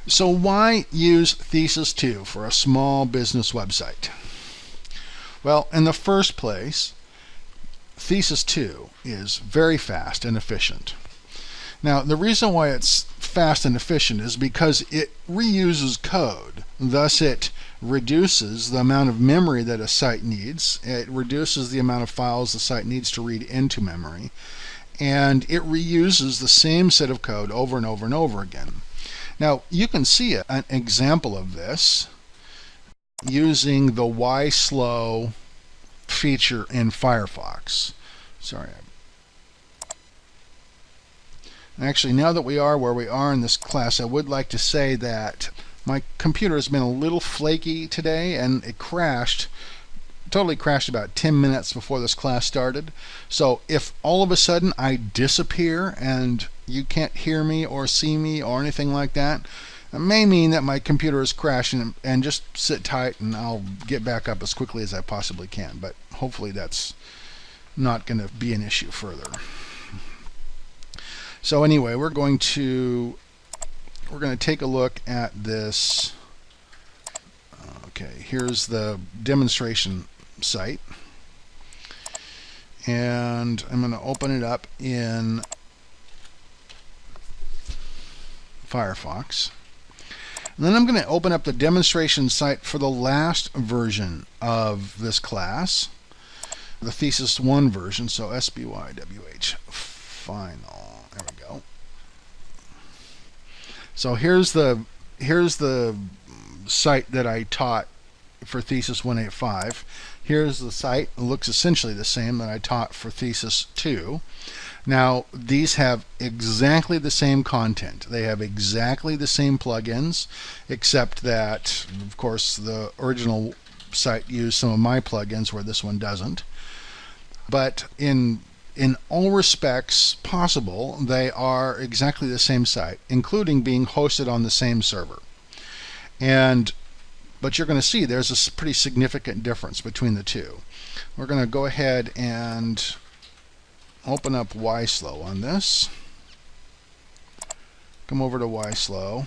So why use Thesis2 for a small business website? Well, in the first place, Thesis2 is very fast and efficient. Now, the reason why it's fast and efficient is because it reuses code. Thus, it reduces the amount of memory that a site needs. It reduces the amount of files the site needs to read into memory. And it reuses the same set of code over and over and over again. Now, you can see an example of this using the Why Slow feature in Firefox. Sorry. Actually, now that we are where we are in this class, I would like to say that my computer has been a little flaky today, and it totally crashed about 10 minutes before this class started. So if all of a sudden I disappear and you can't hear me or see me or anything like that, it may mean that my computer is crashing, and just sit tight and I'll get back up as quickly as I possibly can. But hopefully that's not going to be an issue further. So anyway, we're going to take a look at this. Okay, here's the demonstration site, and I'm going to open it up in Firefox. And then I'm going to open up the demonstration site for the last version of this class, the Thesis1 version, so SBYWH final. There we go. So here's the site that I taught for Thesis 185. Here's the site. It looks essentially the same that I taught for Thesis 2. Now, these have exactly the same content. They have exactly the same plugins, except that, of course, the original site used some of my plugins where this one doesn't. But in all respects possible, they are exactly the same site, including being hosted on the same server. But you're going to see there's a pretty significant difference between the two. We're going to go ahead and open up Why Slow on this. Come over to Why Slow.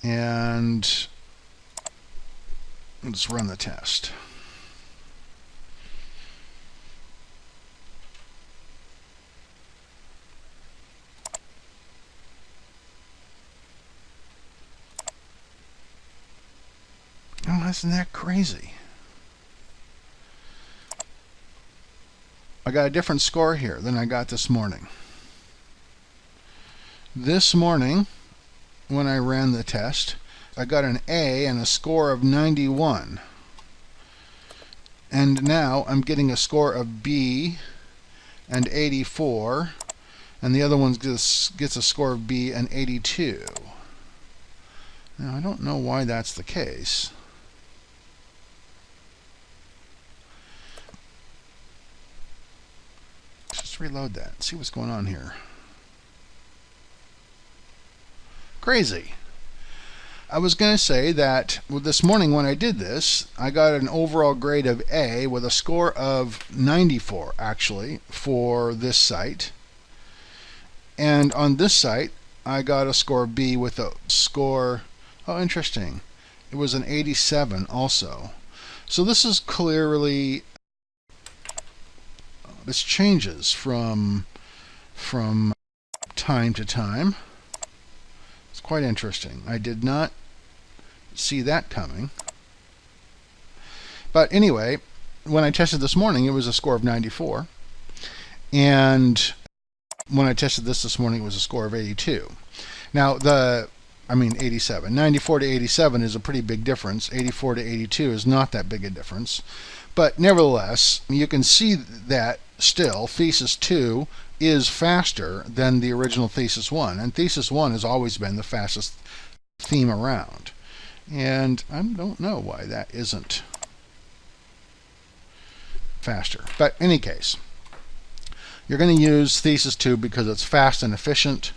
And let's run the test. Oh, isn't that crazy? I got a different score here than I got this morning. This morning, when I ran the test, I got an A and a score of 91. And now I'm getting a score of B and 84, and the other one gets a score of B and 82. Now, I don't know why that's the case. Let's reload that, see what's going on here. Crazy. I was going to say that this morning when I did this, I got an overall grade of A with a score of 94 actually for this site. And on this site, I got a score B with a score, oh interesting, it was an 87 also. So this is clearly, this changes from time to time. It's quite interesting. I did not see that coming. But anyway, when I tested this morning, it was a score of 94. And when I tested this morning, it was a score of 82. Now, 87. 94 to 87 is a pretty big difference. 84 to 82 is not that big a difference. But nevertheless, you can see that still Thesis 2 is faster than the original Thesis 1. And Thesis 1 has always been the fastest theme around. And I don't know why that isn't faster. But in any case, you're going to use Thesis 2 because it's fast and efficient.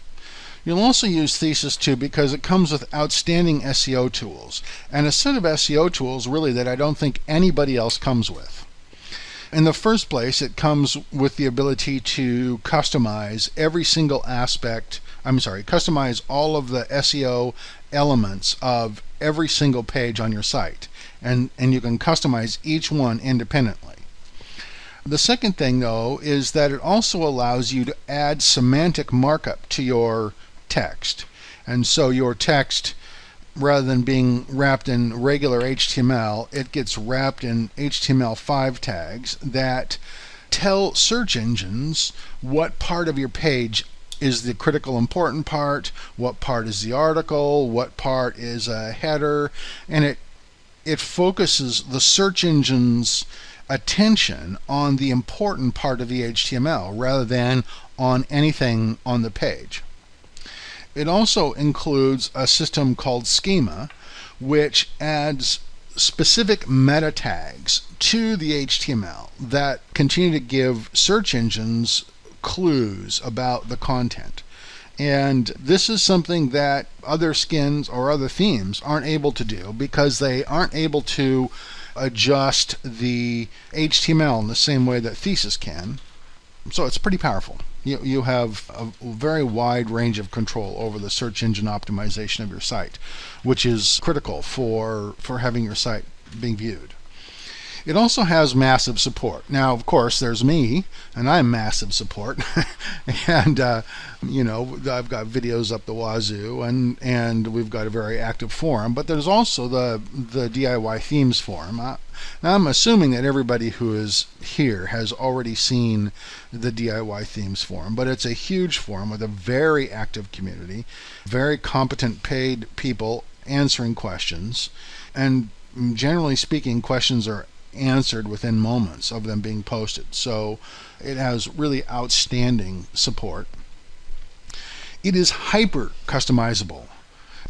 You'll also use Thesis 2 because it comes with outstanding SEO tools, and a set of SEO tools really that I don't think anybody else comes with. In the first place, it comes with the ability to customize every single aspect customize all of the SEO elements of every single page on your site, and you can customize each one independently. The second thing, though, is that it also allows you to add semantic markup to your text. And so your text, rather than being wrapped in regular HTML, it gets wrapped in HTML5 tags that tell search engines what part of your page is the critical important part, what part is the article, what part is a header, and it focuses the search engine's attention on the important part of the HTML rather than on anything on the page. It also includes a system called Schema, which adds specific meta tags to the HTML that continue to give search engines clues about the content. And this is something that other skins or other themes aren't able to do because they aren't able to adjust the HTML in the same way that Thesis can. So it's pretty powerful. You have a very wide range of control over the search engine optimization of your site, which is critical for having your site being viewed. It also has massive support. Now, of course, there's me, and I'm massive support, and I've got videos up the wazoo, and we've got a very active forum. But there's also the DIY themes forum. Now, I'm assuming that everybody who is here has already seen the DIY themes forum, but it's a huge forum with a very active community, very competent paid people answering questions, and generally speaking, questions are answered within moments of them being posted. So it has really outstanding support. It is hyper customizable,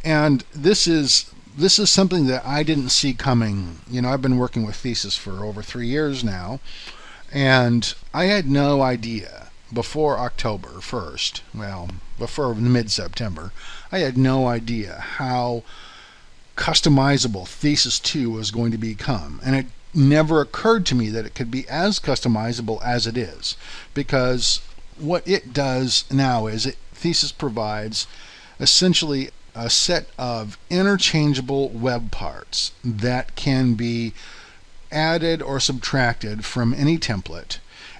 and this is something that I didn't see coming. I've been working with Thesis for over 3 years now, and I had no idea before October 1st, before mid-September, I had no idea how customizable Thesis2 was going to become, and it never occurred to me that it could be as customizable as it is, because what it does now is Thesis provides essentially a set of interchangeable web parts that can be added or subtracted from any template,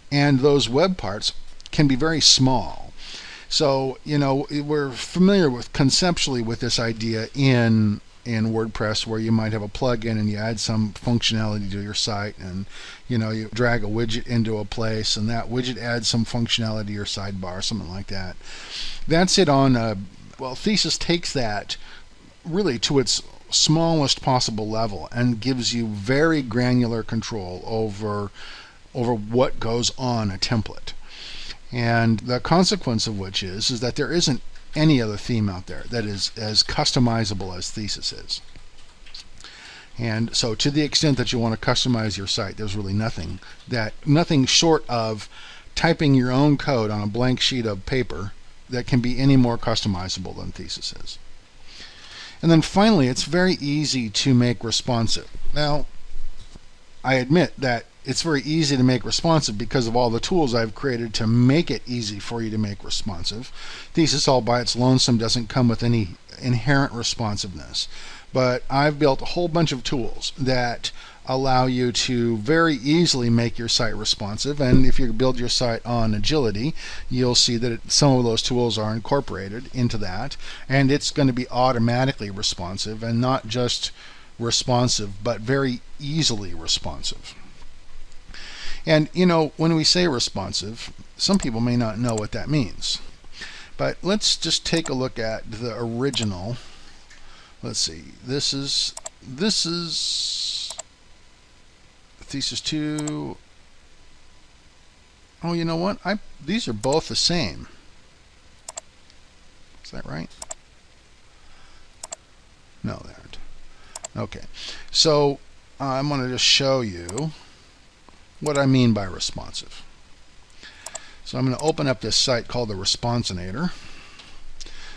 and those web parts can be very small. So we're familiar with conceptually with this idea in WordPress, where you might have a plugin and you add some functionality to your site, and you drag a widget into a place, and that widget adds some functionality to your sidebar, something like that. That's it on Thesis takes that really to its smallest possible level and gives you very granular control over what goes on a template. And the consequence of which is that there isn't any other theme out there that is as customizable as Thesis is. And so to the extent that you want to customize your site, there's really nothing short of typing your own code on a blank sheet of paper that can be any more customizable than Thesis is. And then finally, it's very easy to make responsive. Now, I admit that it's very easy to make responsive because of all the tools I've created to make it easy for you to make responsive. Thesis all by its lonesome doesn't come with any inherent responsiveness, but I've built a whole bunch of tools that allow you to very easily make your site responsive. And if you build your site on Agility, you'll see that some of those tools are incorporated into that, and it's going to be automatically responsive, and not just responsive, but very easily responsive. And when we say responsive, some people may not know what that means. But let's just take a look at the original. Let's see. This is Thesis2. Oh, you know what? These are both the same. Is that right? No, they aren't. Okay. So I'm going to just show you what I mean by responsive. So I'm going to open up this site called the Responsinator,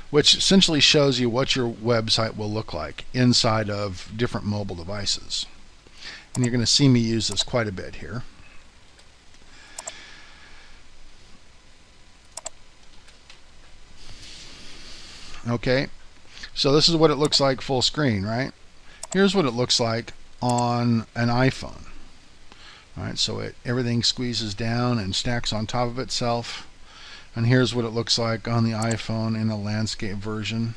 which essentially shows you what your website will look like inside of different mobile devices. And you're going to see me use this quite a bit here. Okay, so this is what it looks like full screen, right? Here's what it looks like on an iPhone. All right, so everything squeezes down and stacks on top of itself. And here's what it looks like on the iPhone in a landscape version.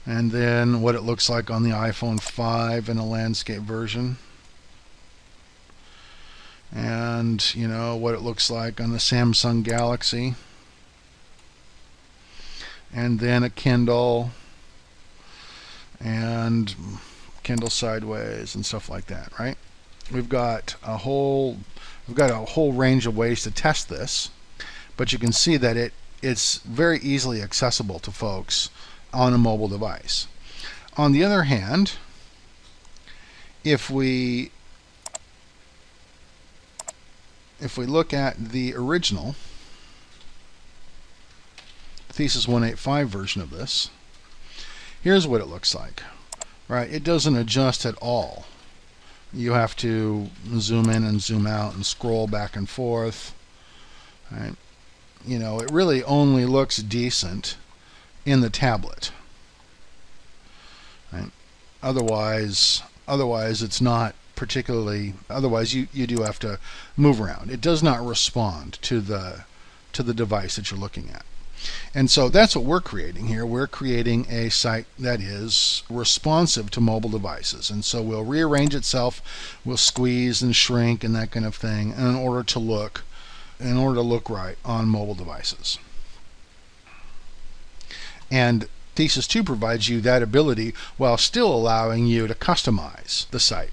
And then what it looks like on the iPhone 5 in a landscape version. And what it looks like on the Samsung Galaxy. And then a Kindle and Kindle Sideways and stuff like that, right? We've got a whole range of ways to test this, but you can see that it's very easily accessible to folks on a mobile device. On the other hand, if we look at the original Thesis 185 version of this, here's what it looks like. Right? It doesn't adjust at all. You have to zoom in and zoom out and scroll back and forth. Right? It really only looks decent in the tablet. Right? Otherwise it's not particularly. Otherwise, you do have to move around. It does not respond to the device that you're looking at. And so that's what we're creating here. We're creating a site that is responsive to mobile devices. And so we'll rearrange itself, we'll squeeze and shrink and that kind of thing in order to look right on mobile devices. And Thesis2 provides you that ability while still allowing you to customize the site.